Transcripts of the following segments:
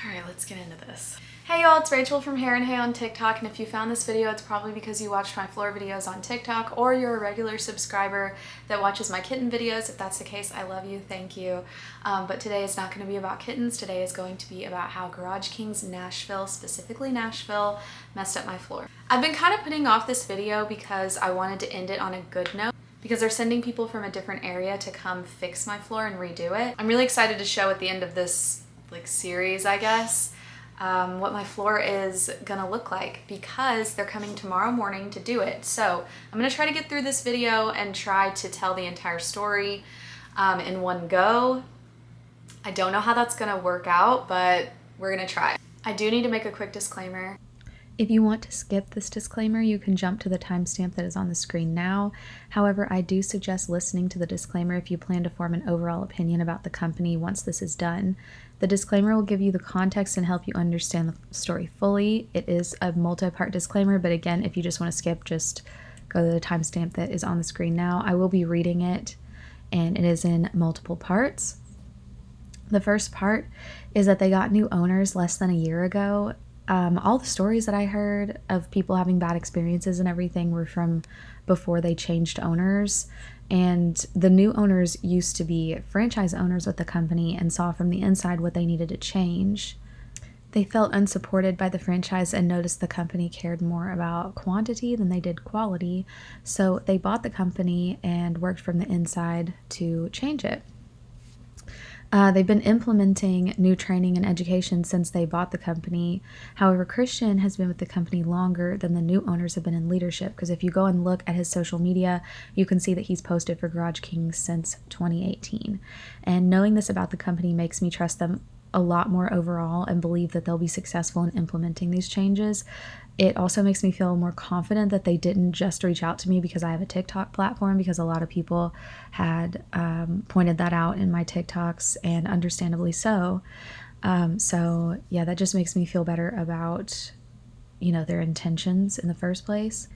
Alright, let's get into this. Hey y'all, it's Rachel from Hair and Hay on TikTok, and if you found this video, it's probably because you watched my floor videos on TikTok or you're a regular subscriber that watches my kitten videos. If that's the case, I love you, thank you. But today is not going to be about kittens. Today is going to be about how Garage Kings Nashville, specifically Nashville, messed up my floor. I've been kind of putting off this video because I wanted to end it on a good note, because they're sending people from a different area to come fix my floor and redo it. I'm really excited to show at the end of this series, I guess, what my floor is gonna look like, because they're coming tomorrow morning to do it. So I'm gonna try to get through this video and try to tell the entire story in one go. I don't know how that's gonna work out, but we're gonna try. I do need to make a quick disclaimer. If you want to skip this disclaimer, you can jump to the timestamp that is on the screen now. However, I do suggest listening to the disclaimer if you plan to form an overall opinion about the company once this is done. The disclaimer will give you the context and help you understand the story fully. It is a multi-part disclaimer, but again, if you just want to skip, just go to the timestamp that is on the screen now. I will be reading it, and it is in multiple parts. The first part is that they got new owners less than a year ago. All the stories that I heard of people having bad experiences and everything were from before they changed owners. And the new owners used to be franchise owners with the company and saw from the inside what they needed to change. They felt unsupported by the franchise and noticed the company cared more about quantity than they did quality. So they bought the company and worked from the inside to change it. They've been implementing new training and education since they bought the company. However, Christian has been with the company longer than the new owners have been in leadership, because if you go and look at his social media, you can see that he's posted for Garage Kings since 2018. And knowing this about the company makes me trust them a lot more overall and believe that they'll be successful in implementing these changes. It also makes me feel more confident that they didn't just reach out to me because I have a TikTok platform, because a lot of people had pointed that out in my TikToks, and understandably so. So yeah, that just makes me feel better about, their intentions in the first place.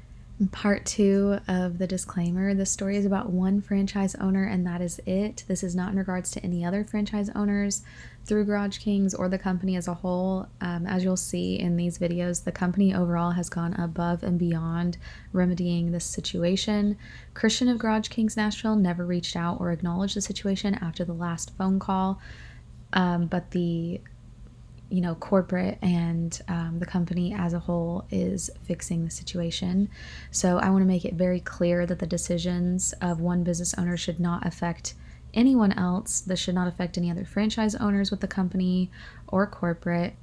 Part 2 of the disclaimer, the story is about one franchise owner, and that is it. This is not in regards to any other franchise owners through Garage Kings or the company as a whole. As you'll see in these videos, the company overall has gone above and beyond remedying this situation. Christian of Garage Kings Nashville never reached out or acknowledged the situation after the last phone call, but the corporate and the company as a whole is fixing the situation. So I want to make it very clear that the decisions of one business owner should not affect anyone else. This should not affect any other franchise owners with the company or corporate.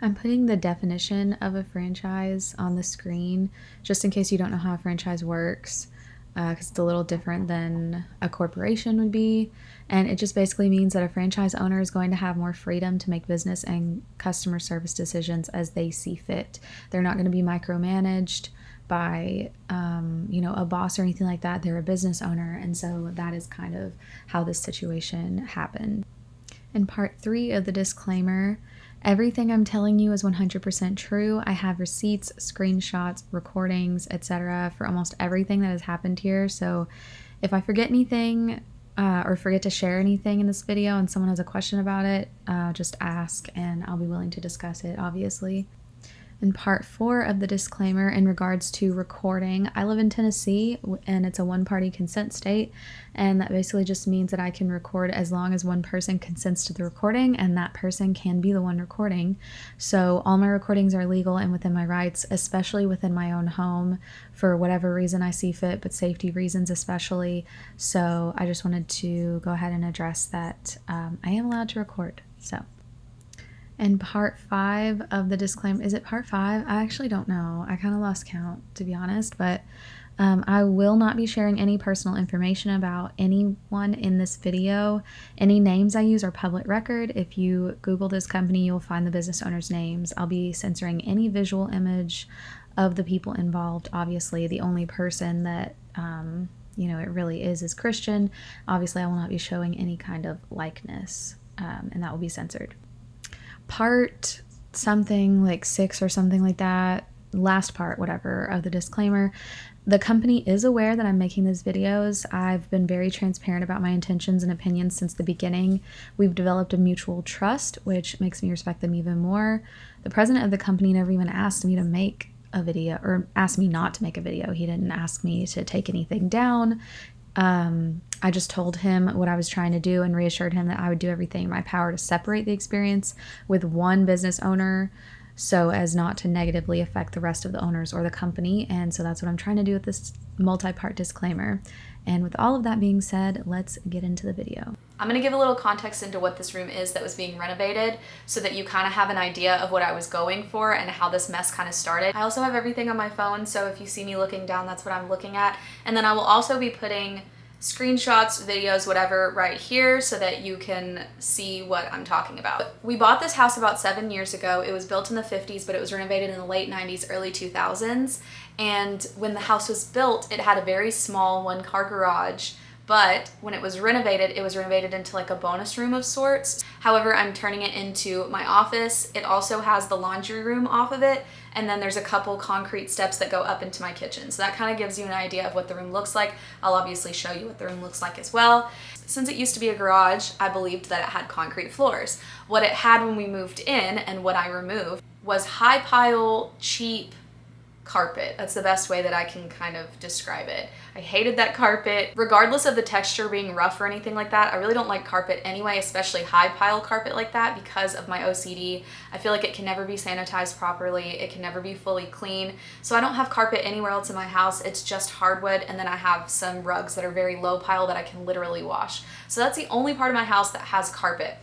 I'm putting the definition of a franchise on the screen just in case you don't know how a franchise works, because it's a little different than a corporation would be. And it just basically means that a franchise owner is going to have more freedom to make business and customer service decisions as they see fit. They're not going to be micromanaged by a boss or anything like that. They're a business owner, and so that is kind of how this situation happened. In part 3 of the disclaimer, everything I'm telling you is 100% true. I have receipts, screenshots, recordings, etc. for almost everything that has happened here. So if I forget anything or forget to share anything in this video and someone has a question about it, just ask and I'll be willing to discuss it, obviously. In part 4 of the disclaimer, in regards to recording, I live in Tennessee and it's a one-party consent state, and that basically just means that I can record as long as one person consents to the recording, and that person can be the one recording. So all my recordings are legal and within my rights, especially within my own home, for whatever reason I see fit, but safety reasons especially. So I just wanted to go ahead and address that I am allowed to record. So. And part 5 of the disclaimer, is it part 5? I actually don't know. I kind of lost count, to be honest, but I will not be sharing any personal information about anyone in this video. Any names I use are public record. If you Google this company, you'll find the business owners' names. I'll be censoring any visual image of the people involved. Obviously, the only person that it really is Christian. Obviously, I will not be showing any kind of likeness, and that will be censored. Part something like 6 or something like that, last part, whatever, of the disclaimer, The company is aware that I'm making these videos. I've been very transparent about my intentions and opinions since the beginning. We've developed a mutual trust, which makes me respect them even more. The president of the company never even asked me to make a video, or asked me not to make a video. He didn't ask me to take anything down. I just told him what I was trying to do and reassured him that I would do everything in my power to separate the experience with one business owner so as not to negatively affect the rest of the owners or the company. And so that's what I'm trying to do with this multi-part disclaimer. And with all of that being said, let's get into the video. I'm going to give a little context into what this room is that was being renovated so that you kind of have an idea of what I was going for and how this mess kind of started. I also have everything on my phone, so if you see me looking down, that's what I'm looking at. And then I will also be putting screenshots, videos, whatever right here so that you can see what I'm talking about. We bought this house about 7 years ago. It was built in the 50s, but it was renovated in the late 90s, early 2000s. And when the house was built, it had a very small one-car garage, but when it was renovated into like a bonus room of sorts. However, I'm turning it into my office. It also has the laundry room off of it, and then there's a couple concrete steps that go up into my kitchen. So that kind of gives you an idea of what the room looks like. I'll obviously show you what the room looks like as well. Since it used to be a garage, I believed that it had concrete floors. What it had when we moved in and what I removed was high pile, cheap carpet. That's the best way that I can kind of describe it. I hated that carpet. Regardless of the texture being rough or anything like that, I really don't like carpet anyway, especially high pile carpet like that because of my OCD. I feel like it can never be sanitized properly. It can never be fully clean. So I don't have carpet anywhere else in my house. It's just hardwood, and then I have some rugs that are very low pile that I can literally wash. So that's the only part of my house that has carpet.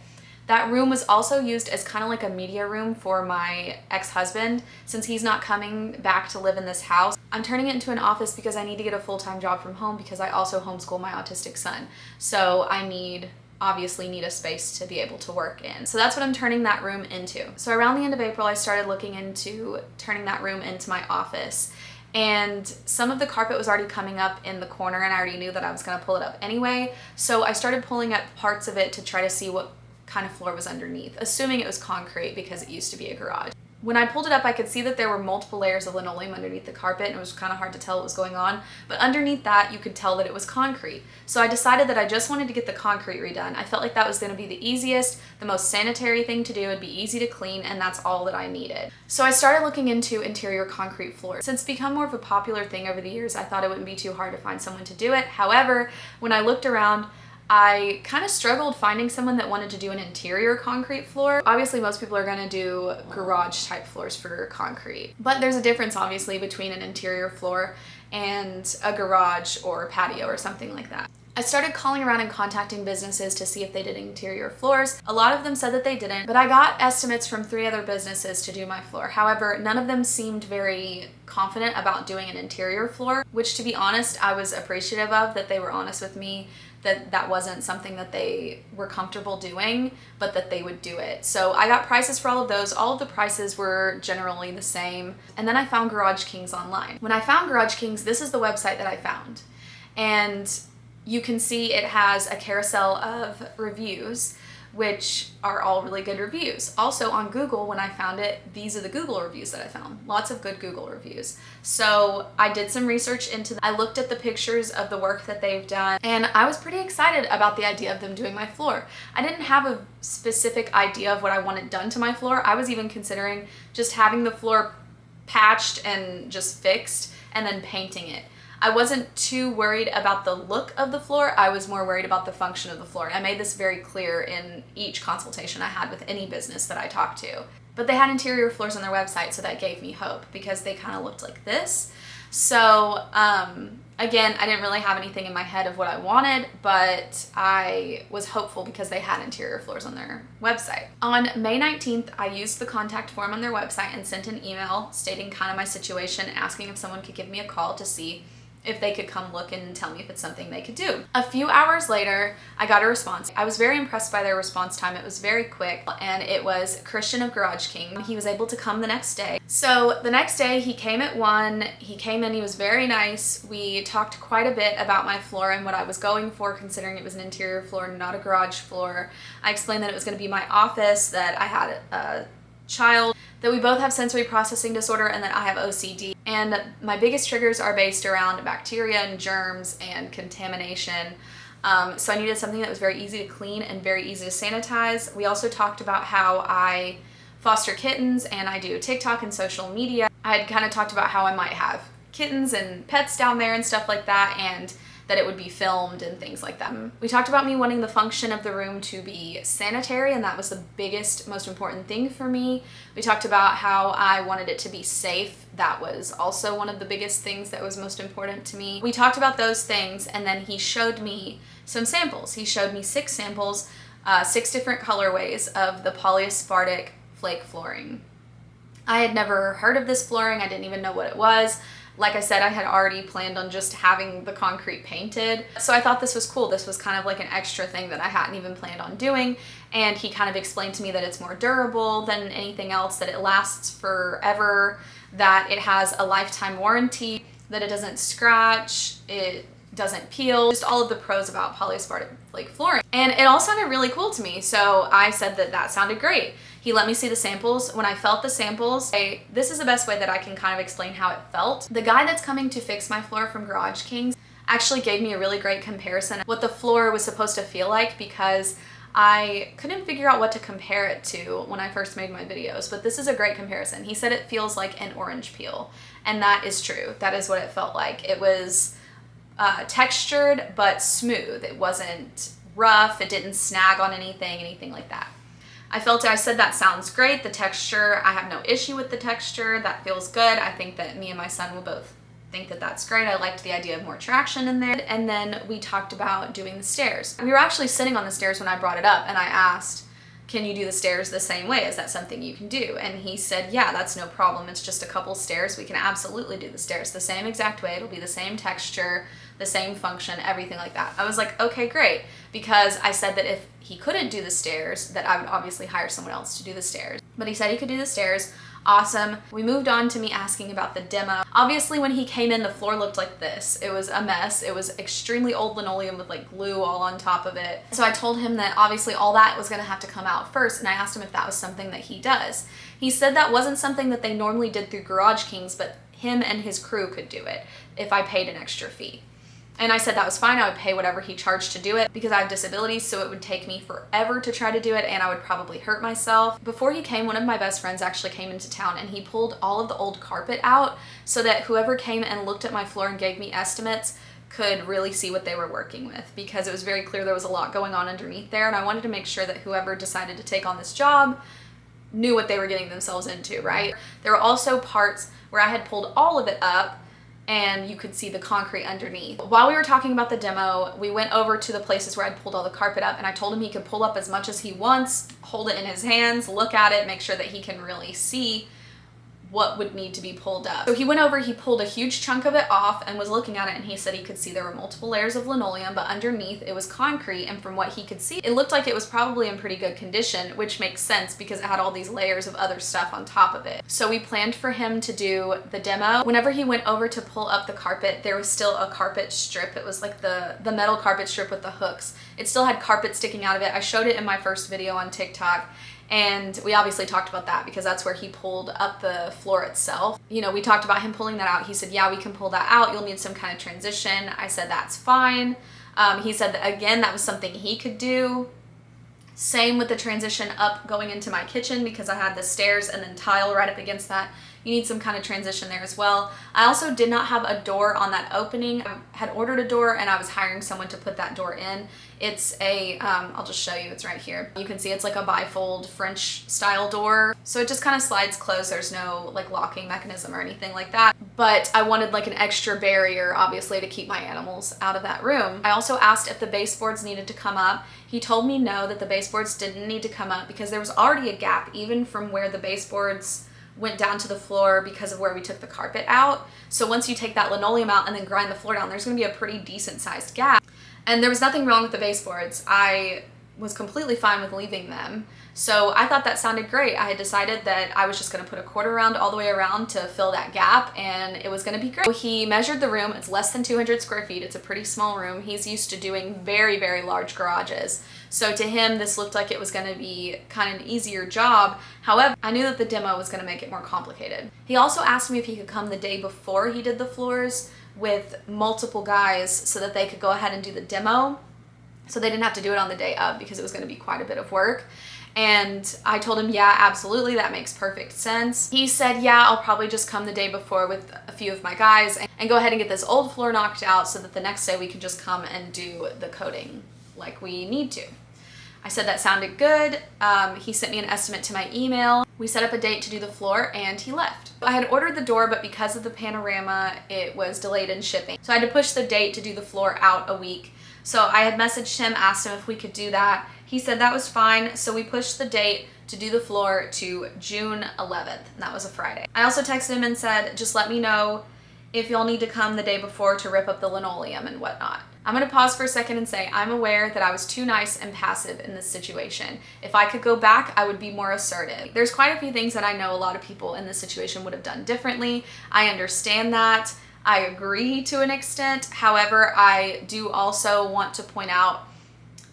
That room was also used as kind of like a media room for my ex-husband. Since he's not coming back to live in this house, I'm turning it into an office because I need to get a full-time job from home because I also homeschool my autistic son. So I obviously need a space to be able to work in. So that's what I'm turning that room into. So around the end of April, I started looking into turning that room into my office. And some of the carpet was already coming up in the corner, and I already knew that I was gonna pull it up anyway. So I started pulling up parts of it to try to see what kind of floor was underneath, assuming it was concrete because it used to be a garage. When I pulled it up, I could see that there were multiple layers of linoleum underneath the carpet, and it was kind of hard to tell what was going on, but underneath that, you could tell that it was concrete. So I decided that I just wanted to get the concrete redone. I felt like that was gonna be the easiest, the most sanitary thing to do. It'd be easy to clean, and that's all that I needed. So I started looking into interior concrete floors. Since it's become more of a popular thing over the years, I thought it wouldn't be too hard to find someone to do it. However, when I looked around, I kind of struggled finding someone that wanted to do an interior concrete floor. Obviously, most people are gonna do garage type floors for concrete, but there's a difference obviously between an interior floor and a garage or a patio or something like that. I started calling around and contacting businesses to see if they did interior floors. A lot of them said that they didn't, but I got estimates from 3 other businesses to do my floor. However, none of them seemed very confident about doing an interior floor, which to be honest, I was appreciative of that they were honest with me that that wasn't something that they were comfortable doing, but that they would do it. So I got prices for all of those. All of the prices were generally the same. And then I found Garage Kings online. When I found Garage Kings, this is the website that I found. And you can see it has a carousel of reviews, which are all really good reviews. Also on Google, when I found it, these are the Google reviews that I found. Lots of good Google reviews. So I did some research into them. I looked at the pictures of the work that they've done, and I was pretty excited about the idea of them doing my floor. I didn't have a specific idea of what I wanted done to my floor. I was even considering just having the floor patched and just fixed and then painting it. I wasn't too worried about the look of the floor. I was more worried about the function of the floor. And I made this very clear in each consultation I had with any business that I talked to. But they had interior floors on their website, so that gave me hope because they kind of looked like this. So again, I didn't really have anything in my head of what I wanted, but I was hopeful because they had interior floors on their website. On May 19th, I used the contact form on their website and sent an email stating kind of my situation, asking if someone could give me a call to see if they could come look and tell me if it's something they could do. A few hours later, I got a response. I was very impressed by their response time. It was very quick, and it was Christian of Garage King. He was able to come the next day. So the next day, he came at 1. He came in, he was very nice. We talked quite a bit about my floor and what I was going for, considering it was an interior floor, not a garage floor. I explained that it was gonna be my office, that I had a child that we both have sensory processing disorder, and that I have OCD. And my biggest triggers are based around bacteria and germs and contamination. So I needed something that was very easy to clean and very easy to sanitize. We also talked about how I foster kittens and I do TikTok and social media. I had kind of talked about how I might have kittens and pets down there and stuff like that, and that it would be filmed and things like that. We talked about me wanting the function of the room to be sanitary, and that was the biggest, most important thing for me. We talked about how I wanted it to be safe. That was also one of the biggest things that was most important to me. We talked about those things, and then he showed me some samples. He showed me 6 samples, 6 different colorways of the polyaspartic flake flooring. I had never heard of this flooring. I didn't even know what it was. Like I said, I had already planned on just having the concrete painted. So I thought this was cool. This was kind of like an extra thing that I hadn't even planned on doing. And he kind of explained to me that it's more durable than anything else, that it lasts forever, that it has a lifetime warranty, that it doesn't scratch, it doesn't peel, just all of the pros about polyaspartic flake flooring. And it all sounded really cool to me. So I said that that sounded great. He let me see the samples. When I felt the samples, this is the best way that I can kind of explain how it felt. The guy that's coming to fix my floor from Garage Kings actually gave me a really great comparison of what the floor was supposed to feel like, because I couldn't figure out what to compare it to when I first made my videos, but this is a great comparison. He said it feels like an orange peel, and that is true. That is what it felt like. It was textured but smooth. It wasn't rough. It didn't snag on anything like that. I said that sounds great. The texture, I have no issue with the texture. That feels good. I think that me and my son will both think that that's great. I liked the idea of more traction in there. And then we talked about doing the stairs. We were actually sitting on the stairs when I brought it up, and I asked, can you do the stairs the same way? Is that something you can do? And he said, yeah, that's no problem. It's just a couple stairs. We can absolutely do the stairs the same exact way. It'll be the same texture, the same function, everything like that. I was like, okay, great. Because I said that if he couldn't do the stairs, that I would obviously hire someone else to do the stairs. But he said he could do the stairs. Awesome. We moved on to me asking about the demo. Obviously, when he came in, the floor looked like this. It was a mess. It was extremely old linoleum with like glue all on top of it. So I told him that obviously all that was gonna have to come out first, and I asked him if that was something that he does. He said that wasn't something that they normally did through Garage Kings, but him and his crew could do it if I paid an extra fee. And I said that was fine. I would pay whatever he charged to do it, because I have disabilities, so it would take me forever to try to do it, and I would probably hurt myself. Before he came, one of my best friends actually came into town, and he pulled all of the old carpet out so that whoever came and looked at my floor and gave me estimates could really see what they were working with, because it was very clear there was a lot going on underneath there, and I wanted to make sure that whoever decided to take on this job knew what they were getting themselves into, right? There were also parts where I had pulled all of it up, and you could see the concrete underneath. While we were talking about the demo, we went over to the places where I'd pulled all the carpet up, and I told him he could pull up as much as he wants, hold it in his hands, look at it, make sure that he can really see what would need to be pulled up. So he went over, he pulled a huge chunk of it off and was looking at it, and he said he could see there were multiple layers of linoleum, but underneath it was concrete, and from what he could see, it looked like it was probably in pretty good condition, which makes sense because it had all these layers of other stuff on top of it. So we planned for him to do the demo. Whenever he went over to pull up the carpet, there was still a carpet strip. It was like the metal carpet strip with the hooks. It still had carpet sticking out of it. I showed it in my first video on TikTok. And we obviously talked about that because that's where he pulled up the floor itself. You know, we talked about him pulling that out. He said, yeah, we can pull that out. You'll need some kind of transition. I said, that's fine. He said that, again, that was something he could do. Same with the transition up going into my kitchen, because I had the stairs and then tile right up against that. You need some kind of transition there as well. I also did not have a door on that opening. I had ordered a door, and I was hiring someone to put that door in. It's a, I'll just show you, it's right here. You can see it's like a bifold French style door. So it just kind of slides closed. There's no like locking mechanism or anything like that. But I wanted like an extra barrier, obviously, to keep my animals out of that room. I also asked if the baseboards needed to come up. He told me no, that the baseboards didn't need to come up because there was already a gap even from where the baseboards went down to the floor because of where we took the carpet out. So once you take that linoleum out and then grind the floor down, there's gonna be a pretty decent sized gap. And there was nothing wrong with the baseboards. I was completely fine with leaving them. So I thought that sounded great. I had decided that I was just gonna put a quarter round all the way around to fill that gap, and it was gonna be great. So he measured the room. It's less than 200 square feet. It's a pretty small room. He's used to doing very, very large garages. So to him, this looked like it was gonna be kind of an easier job. However, I knew that the demo was gonna make it more complicated. He also asked me if he could come the day before he did the floors with multiple guys so that they could go ahead and do the demo. So they didn't have to do it on the day of because it was gonna be quite a bit of work. And I told him, yeah, absolutely, that makes perfect sense. He said, yeah, I'll probably just come the day before with a few of my guys and go ahead and get this old floor knocked out so that the next day we can just come and do the coating like we need to. I said that sounded good. He sent me an estimate to my email. We set up a date to do the floor and he left. I had ordered the door, but because of the panorama, it was delayed in shipping. So I had to push the date to do the floor out a week. So I had messaged him, asked him if we could do that. He said that was fine, so we pushed the date to do the floor to June 11th, and that was a Friday. I also texted him and said, just let me know if y'all need to come the day before to rip up the linoleum and whatnot. I'm gonna pause for a second and say I'm aware that I was too nice and passive in this situation. If I could go back, I would be more assertive. There's quite a few things that I know a lot of people in this situation would have done differently. I understand that. I agree to an extent. However, I do also want to point out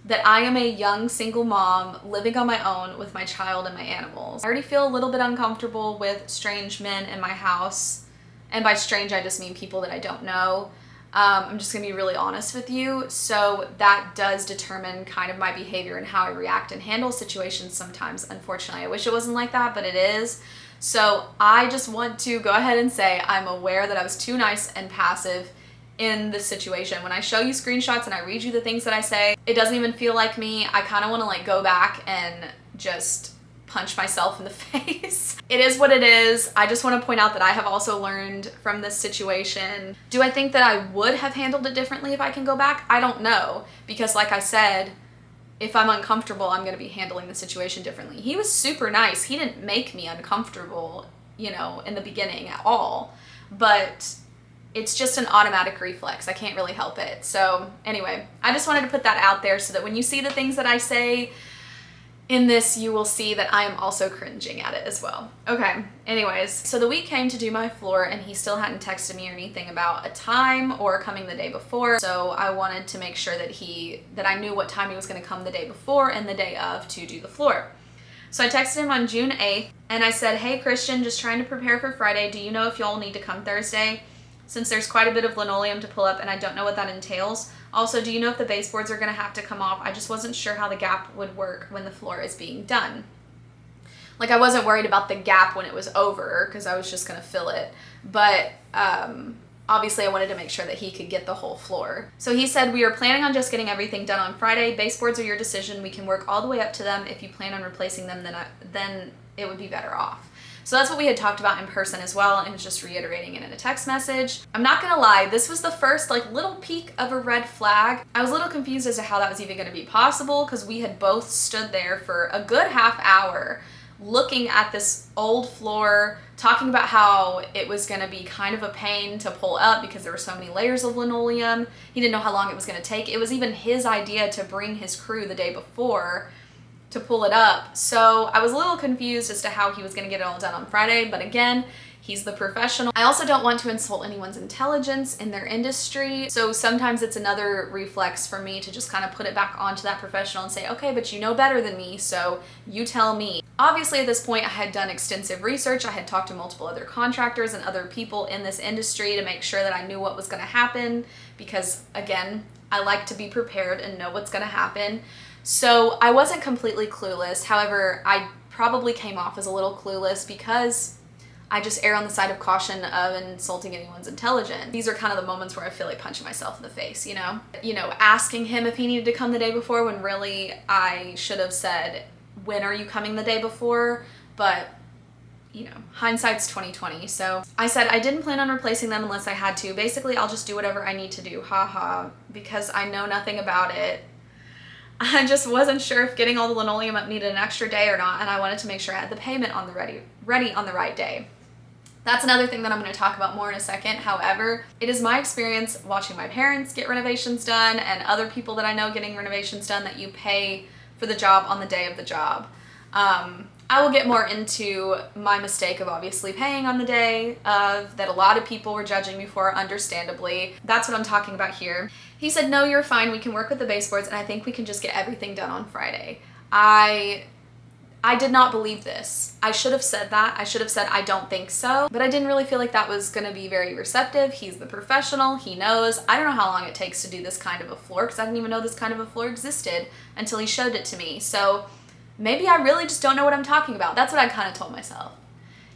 that I am a young single mom living on my own with my child and my animals. I already feel a little bit uncomfortable with strange men in my house. And by strange, I just mean people that I don't know. I'm just gonna be really honest with you. So that does determine kind of my behavior and how I react and handle situations sometimes. Unfortunately, I wish it wasn't like that, but it is. So I just want to go ahead and say I'm aware that I was too nice and passive in this situation. When I show you screenshots and I read you the things that I say, it doesn't even feel like me. I kind of want to like go back and just punch myself in the face. It is what it is. I just want to point out that I have also learned from this situation. Do I think that I would have handled it differently if I can go back? I don't know, because like I said, if I'm uncomfortable, I'm going to be handling the situation differently. He was super nice. He didn't make me uncomfortable, you know, in the beginning at all, but it's just an automatic reflex. I can't really help it. So anyway, I just wanted to put that out there so that when you see the things that I say in this, you will see that I am also cringing at it as well. Okay, anyways, so the week came to do my floor and he still hadn't texted me or anything about a time or coming the day before. So I wanted to make sure that I knew what time he was gonna come the day before and the day of to do the floor. So I texted him on June 8th and I said, hey Christian, just trying to prepare for Friday. Do you know if y'all need to come Thursday? Since there's quite a bit of linoleum to pull up and I don't know what that entails. Also, do you know if the baseboards are gonna have to come off? I just wasn't sure how the gap would work when the floor is being done. Like I wasn't worried about the gap when it was over because I was just gonna fill it. But obviously I wanted to make sure that he could get the whole floor. So he said, we are planning on just getting everything done on Friday. Baseboards are your decision. We can work all the way up to them. If you plan on replacing them, then it would be better off. So that's what we had talked about in person as well, and was just reiterating it in a text message. I'm not gonna lie, this was the first like little peek of a red flag. I was a little confused as to how that was even gonna be possible because we had both stood there for a good half hour looking at this old floor, talking about how it was gonna be kind of a pain to pull up because there were so many layers of linoleum. He didn't know how long it was gonna take. It was even his idea to bring his crew the day before to pull it up. So I was a little confused as to how he was gonna get it all done on Friday, but again, he's the professional. I also don't want to insult anyone's intelligence in their industry, so sometimes it's another reflex for me to just kind of put it back onto that professional and say, okay, but you know better than me, so you tell me. Obviously at this point I had done extensive research. I had talked to multiple other contractors and other people in this industry to make sure that I knew what was gonna happen because again, I like to be prepared and know what's gonna happen. So I wasn't completely clueless. However, I probably came off as a little clueless because I just err on the side of caution of insulting anyone's intelligence. These are kind of the moments where I feel like punching myself in the face, you know? Asking him if he needed to come the day before when really I should have said, when are you coming the day before? But hindsight's 2020. So I said I didn't plan on replacing them unless I had to. Basically, I'll just do whatever I need to do, haha, because I know nothing about it. I just wasn't sure if getting all the linoleum up needed an extra day or not, and I wanted to make sure I had the payment on the ready on the right day. That's another thing that I'm going to talk about more in a second. However, it is my experience watching my parents get renovations done and other people that I know getting renovations done that you pay for the job on the day of the job. I will get more into my mistake of obviously paying on the day of that a lot of people were judging me for, understandably. That's what I'm talking about here. He said, no, you're fine. We can work with the baseboards, and I think we can just get everything done on Friday. I did not believe this. I should have said that. I should have said, I don't think so. But I didn't really feel like that was going to be very receptive. He's the professional. He knows. I don't know how long it takes to do this kind of a floor, because I didn't even know this kind of a floor existed until he showed it to me. So maybe I really just don't know what I'm talking about. That's what I kind of told myself.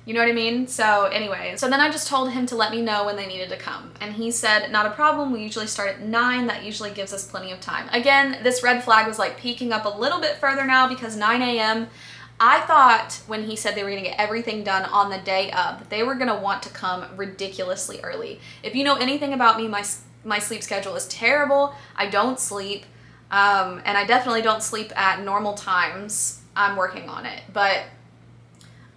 You know what I mean? So anyway, so then I just told him to let me know when they needed to come. And he said, not a problem. We usually start at 9. That usually gives us plenty of time. Again, this red flag was like peeking up a little bit further now, because 9 a.m. I thought when he said they were going to get everything done on the day of, that they were going to want to come ridiculously early. If you know anything about me, my sleep schedule is terrible. I don't sleep. And I definitely don't sleep at normal times. I'm working on it. But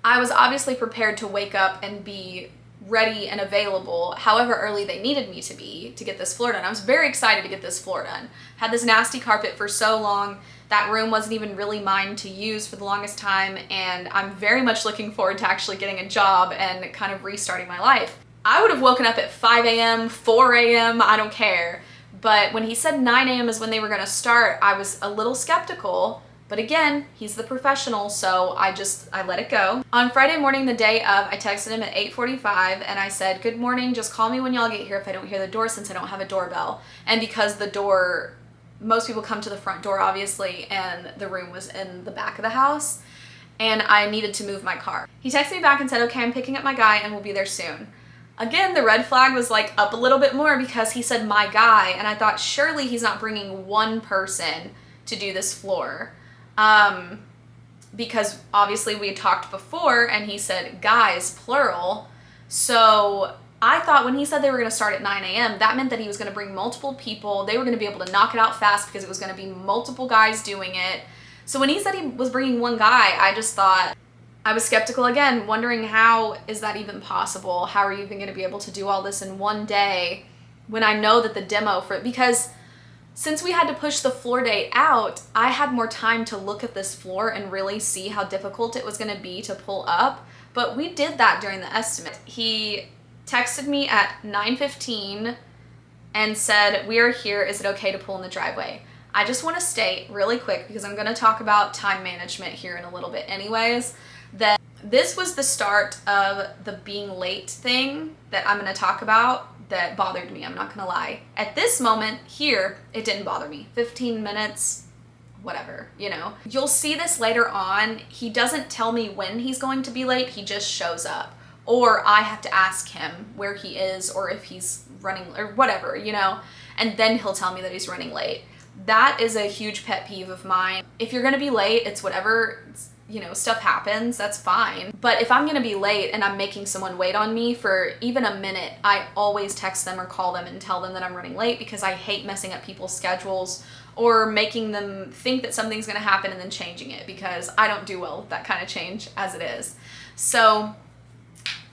I was obviously prepared to wake up and be ready and available however early they needed me to be to get this floor done. I was very excited to get this floor done. Had this nasty carpet for so long. That room wasn't even really mine to use for the longest time, and I'm very much looking forward to actually getting a job and kind of restarting my life. I would have woken up at 5 a.m., 4 a.m., I don't care. But when he said 9 a.m. is when they were going to start, I was a little skeptical. But again, he's the professional, so I let it go. On Friday morning, the day of, I texted him at 8:45 and I said, good morning, just call me when y'all get here if I don't hear the door, since I don't have a doorbell. And because the door, most people come to the front door, obviously, and the room was in the back of the house, and I needed to move my car. He texted me back and said, okay, I'm picking up my guy and we'll be there soon. Again, the red flag was like up a little bit more, because he said my guy, and I thought surely he's not bringing one person to do this floor. Because obviously we had talked before and he said guys, plural. So I thought when he said they were going to start at 9 a.m., that meant that he was going to bring multiple people. They were going to be able to knock it out fast because it was going to be multiple guys doing it. So when he said he was bringing one guy, I just thought, I was skeptical again, wondering how is that even possible? How are you even going to be able to do all this in one day when I know that the demo for it, because since we had to push the floor date out, I had more time to look at this floor and really see how difficult it was going to be to pull up. But we did that during the estimate. He texted me at 9:15 and said, we are here. Is it okay to pull in the driveway? I just want to state really quick, because I'm going to talk about time management here in a little bit anyways, that this was the start of the being late thing that I'm going to talk about that bothered me. I'm not gonna lie. At this moment here, it didn't bother me. 15 minutes, whatever, you know. You'll see this later on. He doesn't tell me when he's going to be late. He just shows up. Or I have to ask him where he is or if he's running or whatever, you know. And then he'll tell me that he's running late. That is a huge pet peeve of mine. If you're gonna be late, it's whatever, you know, stuff happens, that's fine. But if I'm gonna be late and I'm making someone wait on me for even a minute, I always text them or call them and tell them that I'm running late, because I hate messing up people's schedules or making them think that something's gonna happen and then changing it, because I don't do well with that kind of change as it is. So,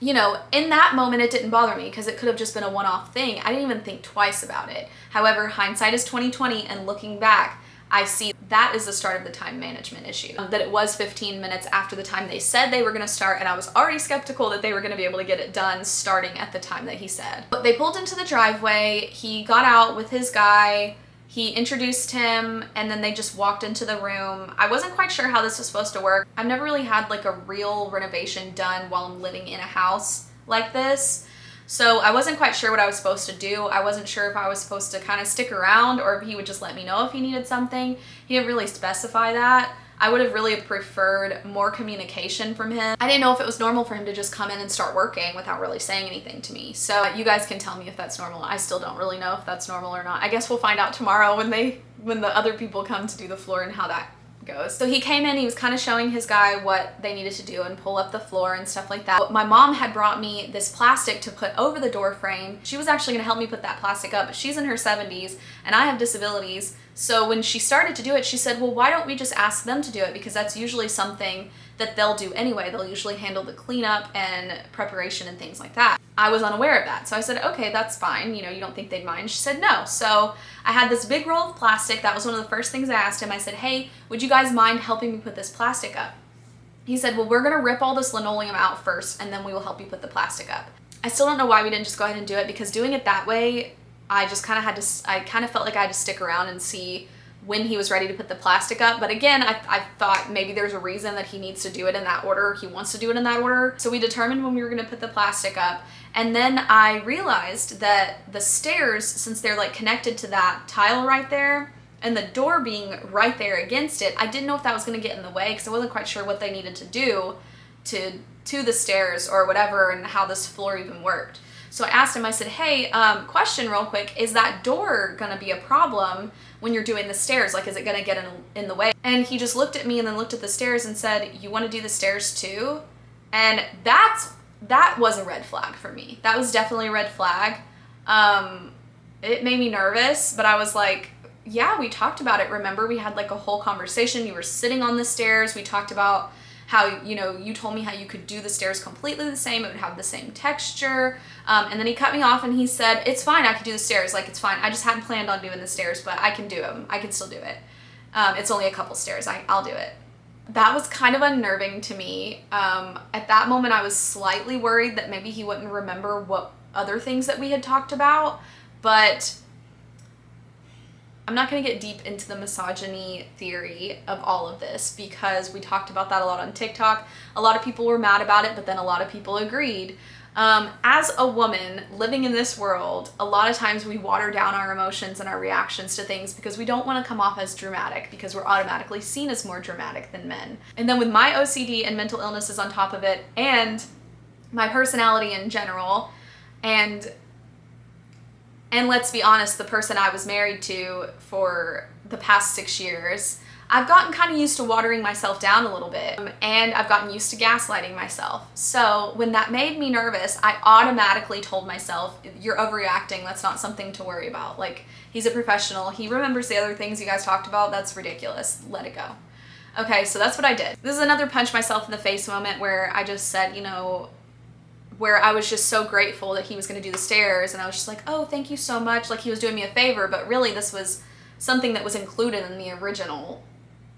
you know, in that moment, it didn't bother me because it could have just been a one-off thing. I didn't even think twice about it. However, hindsight is 20/20, and looking back, I see that is the start of the time management issue. That it was 15 minutes after the time they said they were gonna start, and I was already skeptical that they were gonna be able to get it done starting at the time that he said. But they pulled into the driveway, he got out with his guy, he introduced him, and then they just walked into the room. I wasn't quite sure how this was supposed to work. I've never really had like a real renovation done while I'm living in a house like this. So I wasn't quite sure what I was supposed to do. I wasn't sure if I was supposed to kind of stick around or if he would just let me know if he needed something. He didn't really specify that. I would have really preferred more communication from him. I didn't know if it was normal for him to just come in and start working without really saying anything to me. So you guys can tell me if that's normal. I still don't really know if that's normal or not. I guess we'll find out tomorrow when the other people come to do the floor and how that goes. So he came in, he was kind of showing his guy what they needed to do and pull up the floor and stuff like that. My mom had brought me this plastic to put over the door frame. She was actually gonna help me put that plastic up, but she's in her 70s and I have disabilities. So when she started to do it, she said, well, why don't we just ask them to do it? Because that's usually something that they'll do anyway. They'll usually handle the cleanup and preparation and things like that. I was unaware of that. So I said, okay, that's fine. You know, you don't think they'd mind? She said no. So I had this big roll of plastic. That was one of the first things I asked him. I said, hey, would you guys mind helping me put this plastic up? He said, well, we're gonna rip all this linoleum out first and then we will help you put the plastic up. I still don't know why we didn't just go ahead and do it, because doing it that way, I just kind of had to, I kind of felt like I had to stick around and see when he was ready to put the plastic up. But again, I thought maybe there's a reason that he needs to do it in that order. He wants to do it in that order. So we determined when we were gonna put the plastic up. And then I realized that the stairs, since they're like connected to that tile right there, and the door being right there against it, I didn't know if that was gonna get in the way, because I wasn't quite sure what they needed to do to the stairs or whatever, and how this floor even worked. So I asked him, I said, hey, question real quick, is that door gonna be a problem when you're doing the stairs? Like, is it gonna get in the way? And he just looked at me and then looked at the stairs and said, you wanna do the stairs too? And that was a red flag for me. That was definitely a red flag. It made me nervous, but I was like, yeah, we talked about it. Remember, we had like a whole conversation. You were sitting on the stairs. We talked about how, you know, you told me how you could do the stairs completely the same. It would have the same texture. And then he cut me off and he said, it's fine. I could do the stairs. Like, it's fine. I just hadn't planned on doing the stairs, but I can do them. I can still do it. It's only a couple stairs. I'll do it. That was kind of unnerving to me. At that moment, I was slightly worried that maybe he wouldn't remember what other things that we had talked about, but I'm not going to get deep into the misogyny theory of all of this, because we talked about that a lot on TikTok. A lot of people were mad about it, but then a lot of people agreed. As a woman living in this world, a lot of times we water down our emotions and our reactions to things because we don't want to come off as dramatic, because we're automatically seen as more dramatic than men. And then with my OCD and mental illnesses on top of it, and my personality in general, and let's be honest, the person I was married to for the past 6 years, I've gotten kind of used to watering myself down a little bit, and I've gotten used to gaslighting myself. So when that made me nervous, I automatically told myself, you're overreacting. That's not something to worry about. Like, he's a professional. He remembers the other things you guys talked about. That's ridiculous. Let it go. Okay, so that's what I did. This is another punch myself in the face moment where I just said, you know, where I was just so grateful that he was going to do the stairs, and I was just like, oh, thank you so much. Like, he was doing me a favor, but really this was something that was included in the original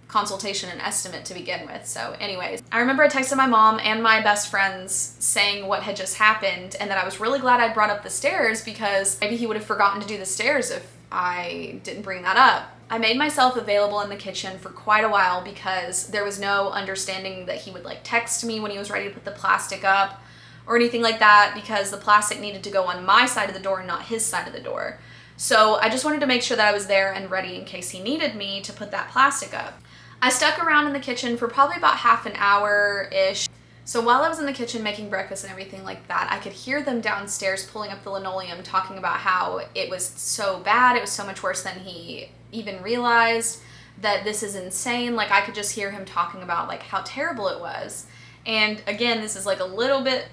consultation and estimate to begin with. So anyways, I remember I texted my mom and my best friends saying what had just happened, and that I was really glad I brought up the stairs, because maybe he would have forgotten to do the stairs if I didn't bring that up. I made myself available in the kitchen for quite a while, because there was no understanding that he would like text me when he was ready to put the plastic up or anything like that, because the plastic needed to go on my side of the door and not his side of the door. So I just wanted to make sure that I was there and ready in case he needed me to put that plastic up. I stuck around in the kitchen for probably about half an hour-ish. So while I was in the kitchen making breakfast and everything like that, I could hear them downstairs pulling up the linoleum, talking about how it was so bad, it was so much worse than he even realized, that this is insane. Like, I could just hear him talking about like how terrible it was. And again, this is like a little bit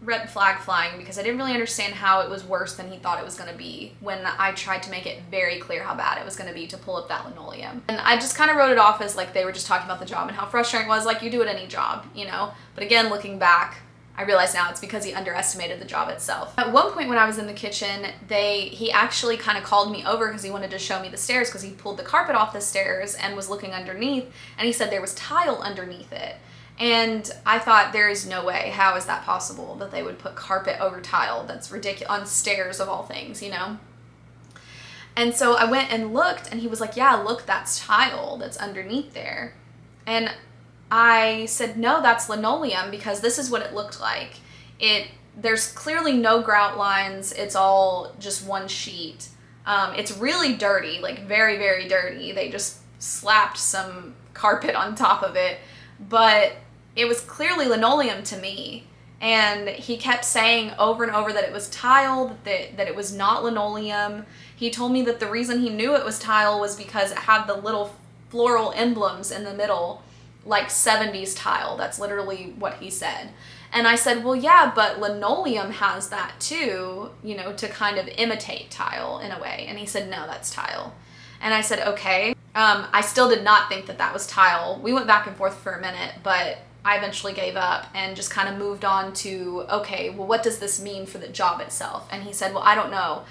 red flag flying, because I didn't really understand how it was worse than he thought it was going to be when I tried to make it very clear how bad it was going to be to pull up that linoleum. And I just kind of wrote it off as like they were just talking about the job and how frustrating it was, like you do it any job, you know? But again, looking back, I realize now it's because he underestimated the job itself. At one point when I was in the kitchen, he actually kind of called me over because he wanted to show me the stairs, because he pulled the carpet off the stairs and was looking underneath, and he said there was tile underneath it. And I thought, there is no way, how is that possible that they would put carpet over tile? That's ridiculous, on stairs of all things, you know? And so I went and looked, and he was like, yeah, look, that's tile that's underneath there. And I said, no, that's linoleum, because this is what it looked like. There's clearly no grout lines. It's all just one sheet. It's really dirty, like very, very dirty. They just slapped some carpet on top of it, but it was clearly linoleum to me. And he kept saying over and over that it was tile, that it was not linoleum. He told me that the reason he knew it was tile was because it had the little floral emblems in the middle, like 70s tile. That's literally what he said. And I said, well, yeah, but linoleum has that too, you know, to kind of imitate tile in a way. And he said, no, that's tile. And I said, okay. I still did not think that that was tile. We went back and forth for a minute, but I eventually gave up and just kind of moved on to, okay, well, what does this mean for the job itself? And he said, well, I don't know.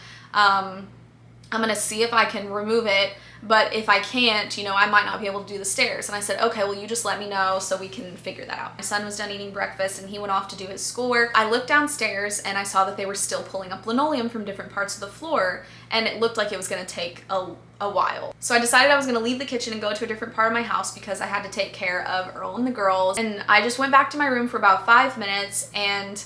I'm gonna see if I can remove it, but if I can't, you know, I might not be able to do the stairs. And I said, okay, well, you just let me know so we can figure that out. My son was done eating breakfast and he went off to do his schoolwork. I looked downstairs and I saw that they were still pulling up linoleum from different parts of the floor, and it looked like it was gonna take a while. So I decided I was gonna leave the kitchen and go to a different part of my house because I had to take care of Earl and the girls. And I just went back to my room for about 5 minutes, and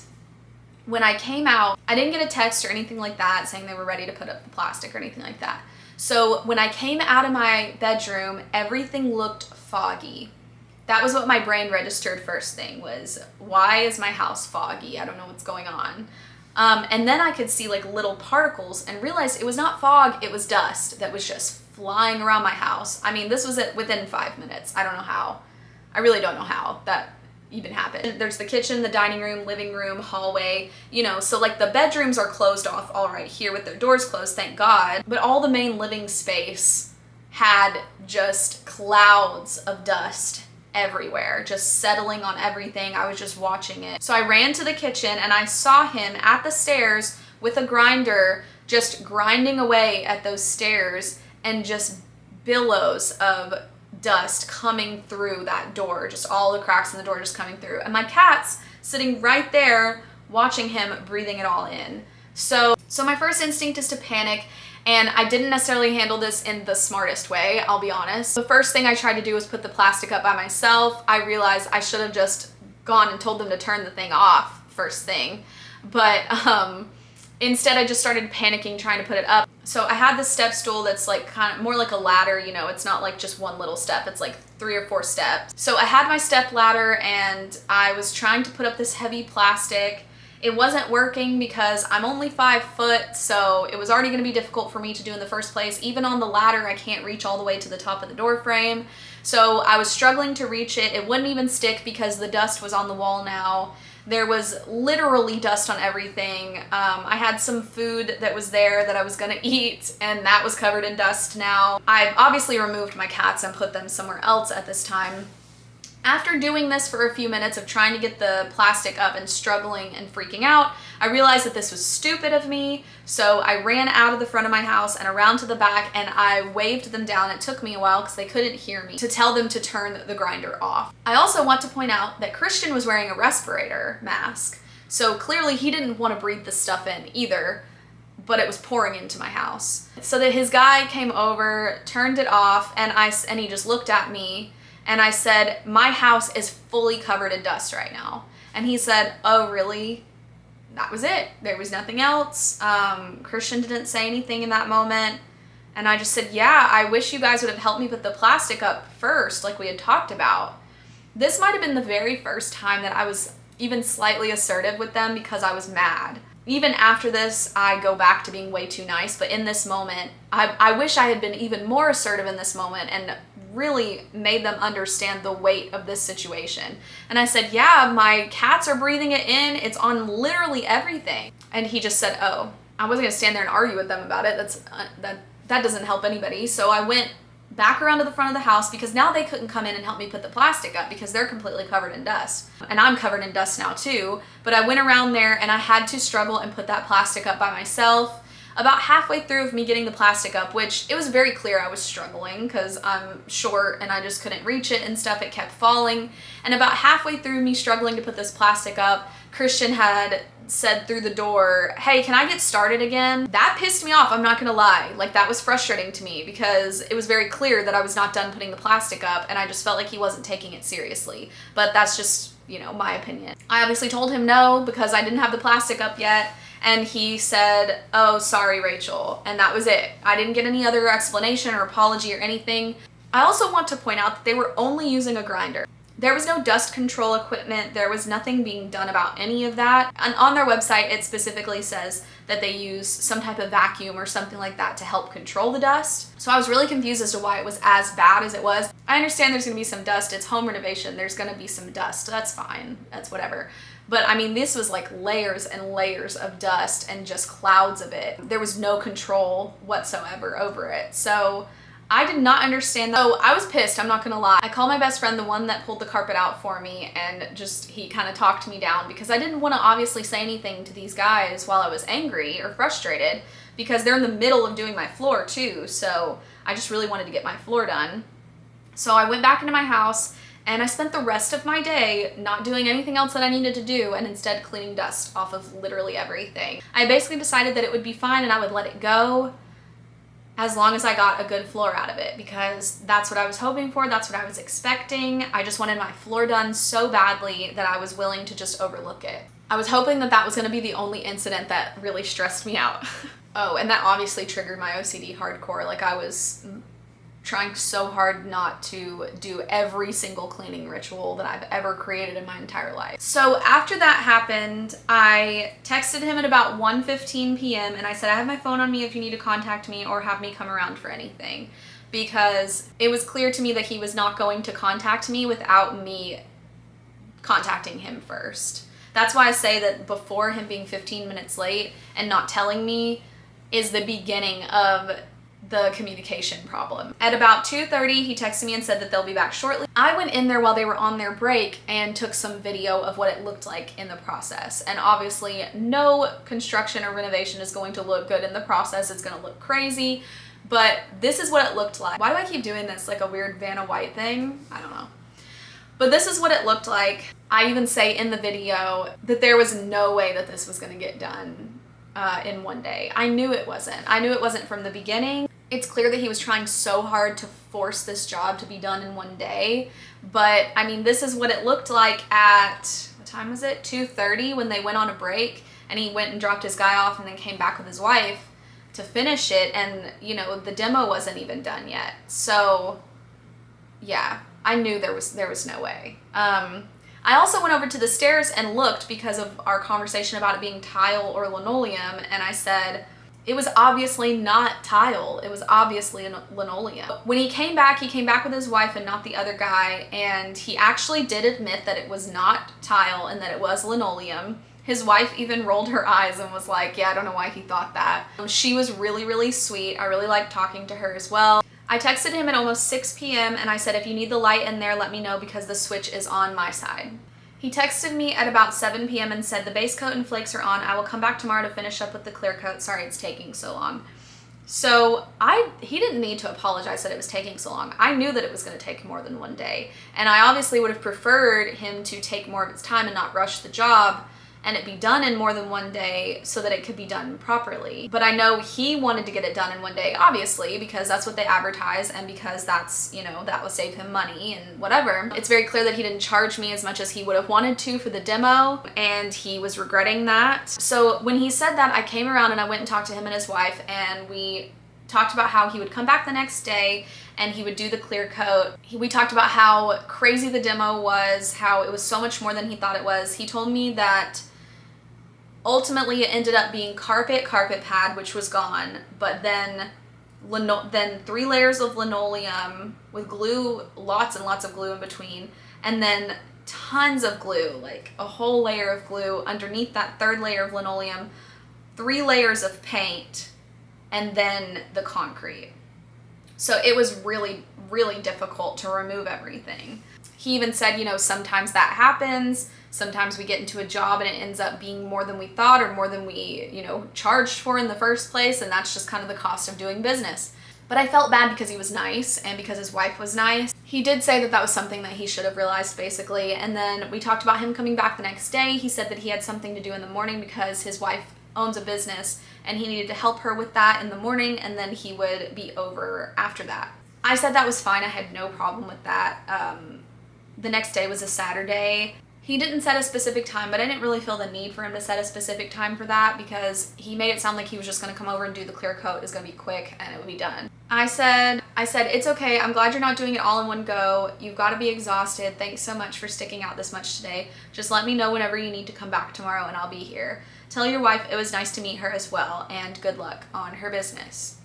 when I came out, I didn't get a text or anything like that saying they were ready to put up the plastic or anything like that. So when I came out of my bedroom, everything looked foggy. That was what my brain registered first thing was, why is my house foggy? I don't know what's going on. And then I could see like little particles and realized it was not fog, it was dust that was just flying around my house. I mean, this was within 5 minutes. I don't know how. I really don't know how that even happened. There's the kitchen, the dining room, living room, hallway, you know, so like the bedrooms are closed off all right here with their doors closed, thank God, but all the main living space had just clouds of dust everywhere, just settling on everything. I was just watching it. So I ran to the kitchen and I saw him at the stairs with a grinder, just grinding away at those stairs, and just billows of dust coming through that door, just all the cracks in the door just coming through. And my cat's sitting right there watching him breathing it all in. So my first instinct is to panic, and I didn't necessarily handle this in the smartest way, I'll be honest. The first thing I tried to do was put the plastic up by myself. I realized I should have just gone and told them to turn the thing off first thing. But instead I just started panicking trying to put it up. So I had this step stool that's like kind of more like a ladder, you know, it's not like just one little step, it's like 3 or 4 steps. So I had my step ladder and I was trying to put up this heavy plastic. It wasn't working because I'm only 5 foot, so it was already gonna be difficult for me to do in the first place. Even on the ladder, I can't reach all the way to the top of the door frame. So I was struggling to reach it. It wouldn't even stick because the dust was on the wall now. There was literally dust on everything. I had some food that was there that I was gonna eat, and that was covered in dust now. I've obviously removed my cats and put them somewhere else at this time. After doing this for a few minutes of trying to get the plastic up and struggling and freaking out, I realized that this was stupid of me, so I ran out of the front of my house and around to the back, and I waved them down. It took me a while because they couldn't hear me, to tell them to turn the grinder off. I also want to point out that Christian was wearing a respirator mask, so clearly he didn't want to breathe this stuff in either, but it was pouring into my house. So that his guy came over, turned it off, and he just looked at me, and I said, my house is fully covered in dust right now. And he said, oh, really? That was it. There was nothing else. Christian didn't say anything in that moment. And I just said, yeah, I wish you guys would have helped me put the plastic up first, like we had talked about. This might have been the very first time that I was even slightly assertive with them because I was mad. Even after this, I go back to being way too nice, but in this moment, I wish I had been even more assertive in this moment and really made them understand the weight of this situation. And I said, yeah, my cats are breathing it in. It's on literally everything. And he just said, oh. I wasn't gonna stand there and argue with them about it. That doesn't help anybody. So I went back around to the front of the house because now they couldn't come in and help me put the plastic up because they're completely covered in dust. And I'm covered in dust now too. But I went around there and I had to struggle and put that plastic up by myself. About halfway through of me getting the plastic up, which it was very clear I was struggling because I'm short and I just couldn't reach it and stuff, it kept falling. And about halfway through me struggling to put this plastic up, Christian had said through the door, hey, can I get started again? That pissed me off, I'm not gonna lie. Like, that was frustrating to me because it was very clear that I was not done putting the plastic up and I just felt like he wasn't taking it seriously. But that's just, you know, my opinion. I obviously told him no because I didn't have the plastic up yet. And he said, oh, sorry, Rachel. And that was it. I didn't get any other explanation or apology or anything. I also want to point out that they were only using a grinder. There was no dust control equipment. There was nothing being done about any of that. And on their website, it specifically says that they use some type of vacuum or something like that to help control the dust. So I was really confused as to why it was as bad as it was. I understand there's gonna be some dust. It's home renovation. There's gonna be some dust. That's fine. That's whatever. But I mean, this was like layers and layers of dust and just clouds of it. There was no control whatsoever over it. So I did not understand that. So I was pissed, I'm not gonna lie. I called my best friend, the one that pulled the carpet out for me, and he kind of talked me down because I didn't want to obviously say anything to these guys while I was angry or frustrated because they're in the middle of doing my floor too. So I just really wanted to get my floor done. So I went back into my house and I spent the rest of my day not doing anything else that I needed to do and instead cleaning dust off of literally everything. I basically decided that it would be fine and I would let it go as long as I got a good floor out of it, because that's what I was hoping for, that's what I was expecting. I just wanted my floor done so badly that I was willing to just overlook it. I was hoping that that was gonna be the only incident that really stressed me out. Oh, and that obviously triggered my OCD hardcore. Like, I was trying so hard not to do every single cleaning ritual that I've ever created in my entire life. So after that happened, I texted him at about 1:15 p.m. and I said, I have my phone on me if you need to contact me or have me come around for anything, because it was clear to me that he was not going to contact me without me contacting him first. That's why I say that before him being 15 minutes late and not telling me is the beginning of the communication problem. At about 2:30, he texted me and said that they'll be back shortly. I went in there while they were on their break and took some video of what it looked like in the process. And obviously no construction or renovation is going to look good in the process. It's gonna look crazy, but this is what it looked like. Why do I keep doing this like a weird Vanna White thing? I don't know. But this is what it looked like. I even say in the video that there was no way that this was gonna get done in one day. I knew it wasn't. I knew it wasn't from the beginning. It's clear that he was trying so hard to force this job to be done in one day. But I mean, this is what it looked like at, what time was it? 2:30 when they went on a break, and he went and dropped his guy off and then came back with his wife to finish it. And you know, the demo wasn't even done yet. So yeah, I knew there was no way. I also went over to the stairs and looked because of our conversation about it being tile or linoleum, and I said, it was obviously not tile. It was obviously linoleum. When he came back with his wife and not the other guy, and he actually did admit that it was not tile and that it was linoleum. His wife even rolled her eyes and was like, yeah, I don't know why he thought that. She was really, really sweet. I really liked talking to her as well. I texted him at almost 6 p.m. and I said, if you need the light in there, let me know because the switch is on my side. He texted me at about 7 p.m. and said, the base coat and flakes are on. I will come back tomorrow to finish up with the clear coat. Sorry it's taking so long. So he didn't need to apologize that it was taking so long. I knew that it was going to take more than one day. And I obviously would have preferred him to take more of his time and not rush the job and it be done in more than one day so that it could be done properly. But I know he wanted to get it done in one day, obviously, because that's what they advertise and because that's, you know, that will save him money and whatever. It's very clear that he didn't charge me as much as he would have wanted to for the demo, and he was regretting that. So when he said that, I came around and I went and talked to him and his wife, and we talked about how he would come back the next day and he would do the clear coat. We talked about how crazy the demo was, how it was so much more than he thought it was. He told me that ultimately it ended up being carpet pad, which was gone, but then 3 layers of linoleum with glue, lots and lots of glue in between, and then tons of glue, like a whole layer of glue underneath that 3rd layer of linoleum, 3 layers of paint, and then the concrete. So it was really, really difficult to remove everything. He even said, you know, sometimes that happens. Sometimes we get into a job and it ends up being more than we thought or more than we, you know, charged for in the first place, and that's just kind of the cost of doing business. But I felt bad because he was nice and because his wife was nice. He did say that that was something that he should have realized, basically. And then we talked about him coming back the next day. He said that he had something to do in the morning because his wife owns a business and he needed to help her with that in the morning, and then he would be over after that. I said that was fine. I had no problem with that. The next day was a Saturday. He didn't set a specific time, but I didn't really feel the need for him to set a specific time for that because he made it sound like he was just gonna come over and do the clear coat. It's gonna be quick and it would be done. I said, it's okay. I'm glad you're not doing it all in one go. You've got to be exhausted. Thanks so much for sticking out this much today. Just let me know whenever you need to come back tomorrow and I'll be here. Tell your wife it was nice to meet her as well, and good luck on her business.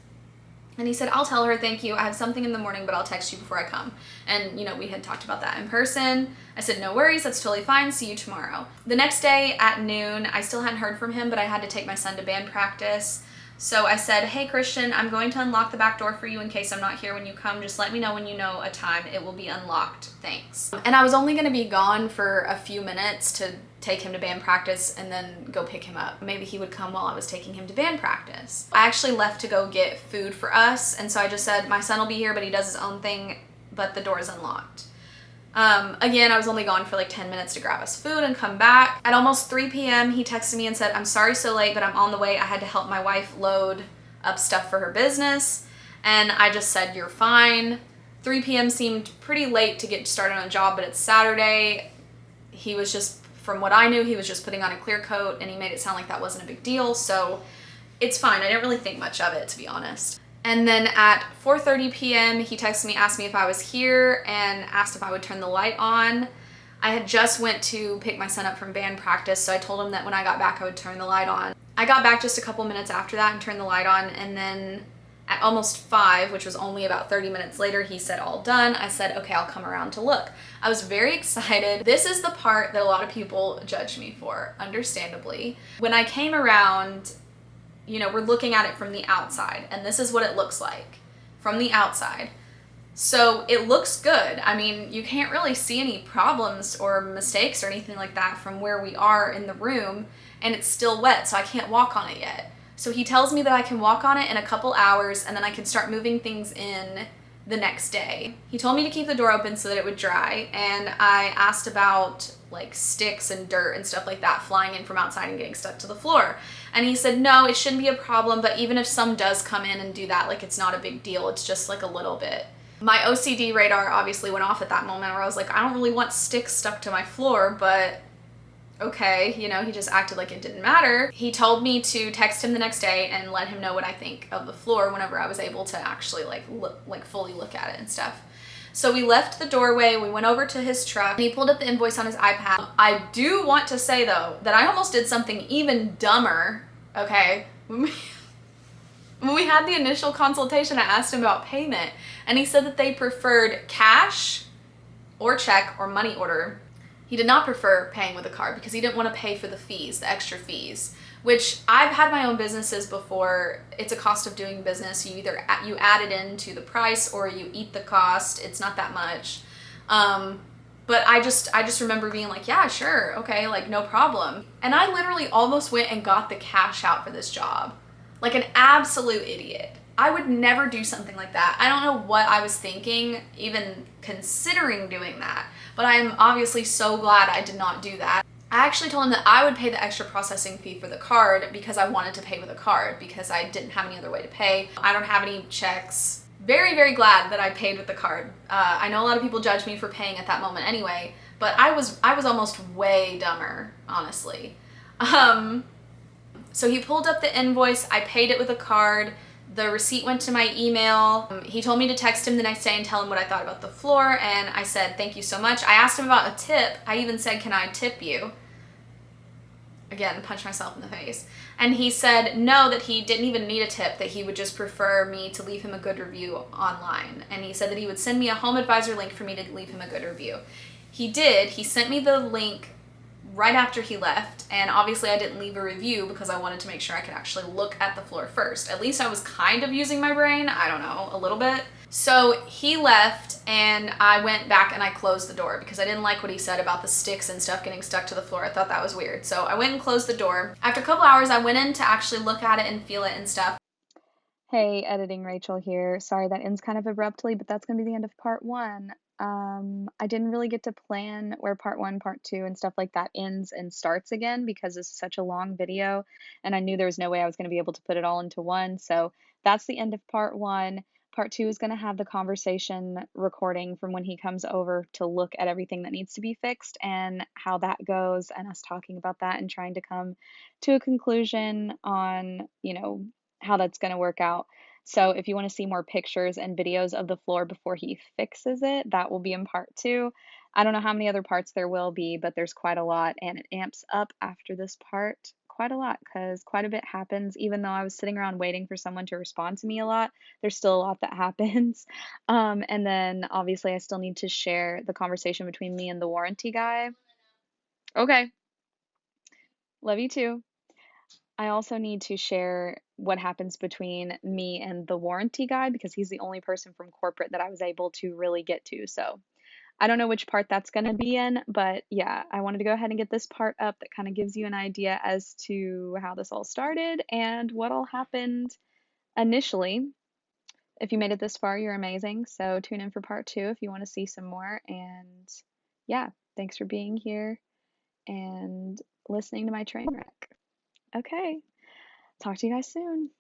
And he said, I'll tell her, thank you. I have something in the morning, but I'll text you before I come. And, you know, we had talked about that in person. I said, no worries, that's totally fine. See you tomorrow. The next day at noon, I still hadn't heard from him, but I had to take my son to band practice. So I said, hey, Christian, I'm going to unlock the back door for you in case I'm not here when you come. Just let me know when you know a time. It will be unlocked. Thanks. And I was only going to be gone for a few minutes to take him to band practice and then go pick him up. Maybe he would come while I was taking him to band practice. I actually left to go get food for us, and so I just said, my son will be here, but he does his own thing, but the door is unlocked. Again, I was only gone for like 10 minutes to grab us food and come back. At almost 3 p.m., he texted me and said, I'm sorry so late, but I'm on the way. I had to help my wife load up stuff for her business. And I just said, you're fine. 3 p.m. seemed pretty late to get started on a job, but it's Saturday. He was just, from what I knew, he was just putting on a clear coat, and he made it sound like that wasn't a big deal. So it's fine. I didn't really think much of it, to be honest. And then at 4:30 p.m., he texted me, asked me if I was here, and asked if I would turn the light on. I had just went to pick my son up from band practice, so I told him that when I got back, I would turn the light on. I got back just a couple minutes after that and turned the light on, and then at almost 5, which was only about 30 minutes later, he said, all done. I said, okay, I'll come around to look. I was very excited. This is the part that a lot of people judge me for, understandably. When I came around, you know, we're looking at it from the outside, and this is what it looks like from the outside. So it looks good. I mean, you can't really see any problems or mistakes or anything like that from where we are in the room, and it's still wet, so I can't walk on it yet. So he tells me that I can walk on it in a couple hours, and then I can start moving things in the next day. He told me to keep the door open so that it would dry, and I asked about like sticks and dirt and stuff like that flying in from outside and getting stuck to the floor. And he said, no, it shouldn't be a problem, but even if some does come in and do that, like it's not a big deal. It's just like a little bit. My OCD radar obviously went off at that moment where I was like, I don't really want sticks stuck to my floor, but okay, you know, he just acted like it didn't matter. He told me to text him the next day and let him know what I think of the floor whenever I was able to actually fully look at it and stuff. So we left the doorway, we went over to his truck, and he pulled up the invoice on his iPad. I do want to say though, that I almost did something even dumber, okay? When we had the initial consultation, I asked him about payment, and he said that they preferred cash or check or money order. He did not prefer paying with a card because he didn't want to pay for the fees, the extra fees, which I've had my own businesses before. It's a cost of doing business. You either you add it into the price or you eat the cost. It's not that much. But I just remember being like, yeah, sure, okay, like no problem. And I literally almost went and got the cash out for this job. Like an absolute idiot. I would never do something like that. I don't know what I was thinking, even considering doing that, but I'm obviously so glad I did not do that. I actually told him that I would pay the extra processing fee for the card because I wanted to pay with a card because I didn't have any other way to pay. I don't have any checks. Very, very glad that I paid with the card. I know a lot of people judge me for paying at that moment anyway, but I was almost way dumber, honestly. So he pulled up the invoice, I paid it with a card, the receipt went to my email. He told me to text him the next day and tell him what I thought about the floor, and I said, thank you so much. I asked him about a tip. I even said, can I tip you? Again, punch myself in the face. And he said no, that he didn't even need a tip, that he would just prefer me to leave him a good review online. And he said that he would send me a Home Advisor link for me to leave him a good review. He did. He sent me the link right after he left, and obviously I didn't leave a review because I wanted to make sure I could actually look at the floor first. At least I was kind of using my brain, I don't know, a little bit. So he left, and I went back and I closed the door because I didn't like what he said about the sticks and stuff getting stuck to the floor. I thought that was weird. So I went and closed the door. After a couple hours, I went in to actually look at it and feel it and stuff. Hey, editing Rachel here. Sorry that ends kind of abruptly, but that's going to be the end of part one. I didn't really get to plan where part one, part two, and stuff like that ends and starts again because it's such a long video, and I knew there was no way I was going to be able to put it all into one. So that's the end of part one. Part two is going to have the conversation recording from when he comes over to look at everything that needs to be fixed and how that goes, and us talking about that and trying to come to a conclusion on, how that's going to work out. So if you want to see more pictures and videos of the floor before he fixes it, that will be in part two. I don't know how many other parts there will be, but there's quite a lot, and it amps up after this part quite a lot because quite a bit happens. Even though I was sitting around waiting for someone to respond to me a lot, there's still a lot that happens. And then obviously I still need to share the conversation between me and the warranty guy. Okay, love you too. I also need to share what happens between me and the warranty guy because he's the only person from corporate that I was able to really get to. So I don't know which part that's going to be in, but yeah, I wanted to go ahead and get this part up that kind of gives you an idea as to how this all started and what all happened initially. If you made it this far, you're amazing. So tune in for part 2 if you want to see some more. And yeah, thanks for being here and listening to my train wreck. Okay, talk to you guys soon.